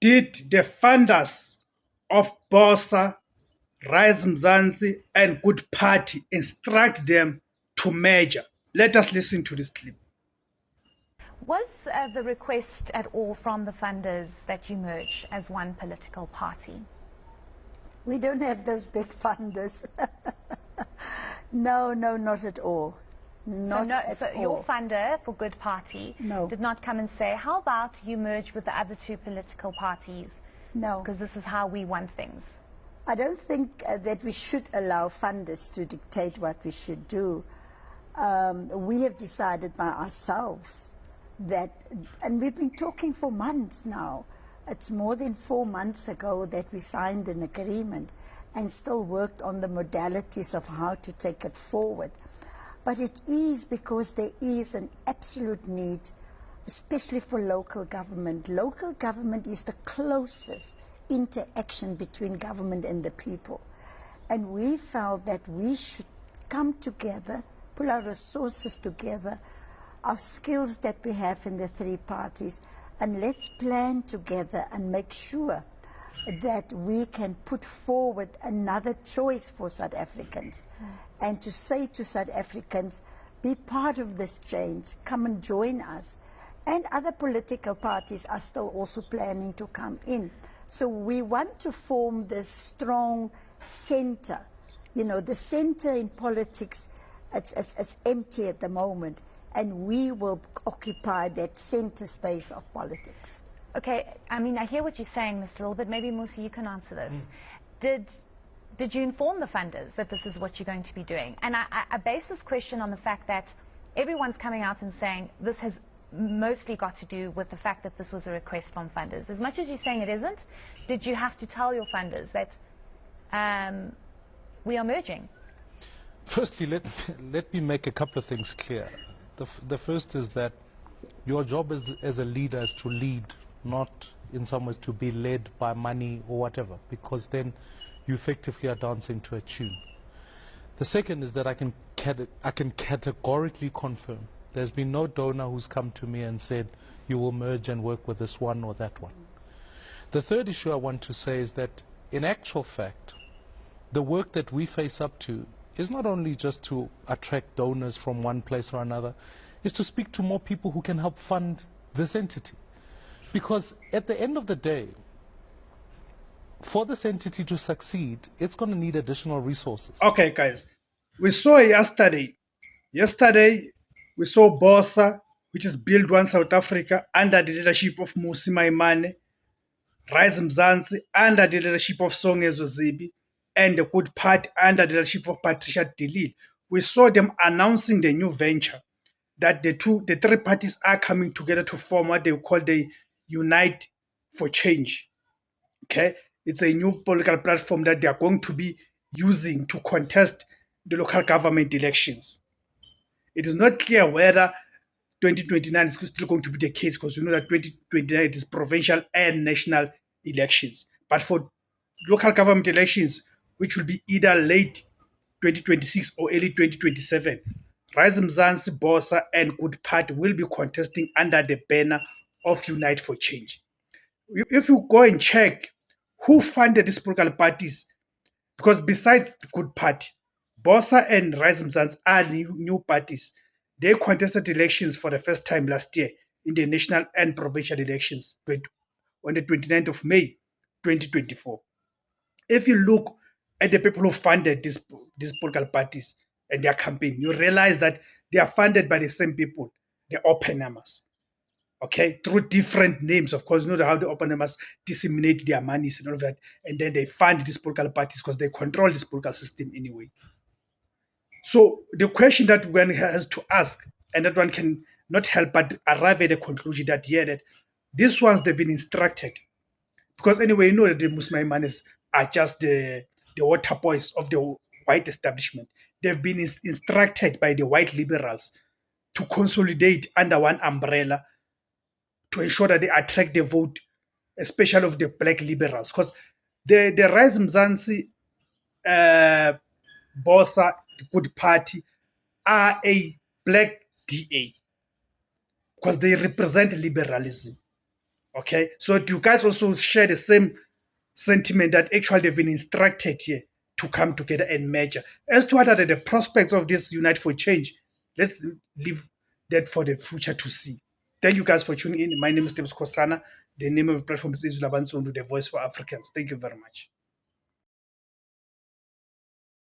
Did the funders of Bosa, Rise Mzansi, and Good Party instruct them to merge? Let us listen to this clip. Was the request at all from the funders that you merge as one political party? We don't have those big funders. No, not at all. Not at all. Your funder for Good Party did not come and say, how about you merge with the other two political parties? No. Because this is how we want things. I don't think that we should allow funders to dictate what we should do. We have decided by ourselves that, and we've been talking for months now. It's more than 4 months ago that we signed an agreement and still worked on the modalities of how to take it forward. But it is because there is an absolute need, especially for local government. Local government is the closest interaction between government and the people. And we felt that we should come together, pull our resources together, our skills that we have in the three parties, and let's plan together and make sure that we can put forward another choice for South Africans. And to say to South Africans, be part of this change, come and join us. And other political parties are still also planning to come in. So we want to form this strong center. You know, the center in politics, it's empty at the moment, and we will occupy that center space of politics. Okay, I mean, I hear what you're saying, Mr. Lille, but maybe, Musi, you can answer this. Did you inform the funders that this is what you're going to be doing? And I base this question on the fact that everyone's coming out and saying this has mostly got to do with the fact that this was a request from funders. As much as you're saying it isn't, did you have to tell your funders that we are merging? Firstly, let me make a couple of things clear. The first is that your job as a leader is to lead, not in some ways to be led by money or whatever, because then you effectively are dancing to a tune. The second is that I can categorically confirm there's been no donor who's come to me and said you will merge and work with this one or that one. The third issue I want to say is that in actual fact, the work that we face up to is not only just to attract donors from one place or another, is to speak to more people who can help fund this entity. Because at the end of the day, for this entity to succeed, it's going to need additional resources. Okay, guys, we saw yesterday, we saw Bosa, which is Build One South Africa, under the leadership of Musi Maimane, Rise Mzansi, under the leadership of Songezo Zibi, and the Good Party, under the leadership of Patricia Lille. We saw them announcing the new venture, that the three parties are coming together to form what they call the Unite for Change. Okay, it's a new political platform that they are going to be using to contest the local government elections. It is not clear whether 2029 is still going to be the case, because you know that 2029 it is provincial and national elections. But for local government elections, which will be either late 2026 or early 2027, Rise Mzansi, Bosa, and Good Party will be contesting under the banner of Unite for Change. If you go and check who funded these political parties, because besides the Good Party, Bosa and Rise Mzansi are new parties. They contested elections for the first time last year in the national and provincial elections on the 29th of May 2024. If you look at the people who funded these political parties and their campaign, you realize that they are funded by the same people, the Oppenheimers. Okay, through different names, of course. You know how the Oppenheimers disseminate their monies and all of that, and then they fund these political parties because they control this political system anyway. So the question that one has to ask, and that one can not help but arrive at a conclusion that that these ones they've been instructed, because anyway, you know that the Muslims are just the water boys of the white establishment. They've been instructed by the white liberals to consolidate under one umbrella to ensure that they attract the vote, especially of the black liberals. Because the Rise Mzansi, Bosa, the Good Party, are a black DA, because they represent liberalism. Okay, so do you guys also share the same sentiment that actually they've been instructed here to come together and measure? As to what are the prospects of this Unite for Change, let's leave that for the future to see. Thank you guys for tuning in. My name is James Kosana. The name of the platform is Izula Bansundu, the voice for Africans. Thank you very much.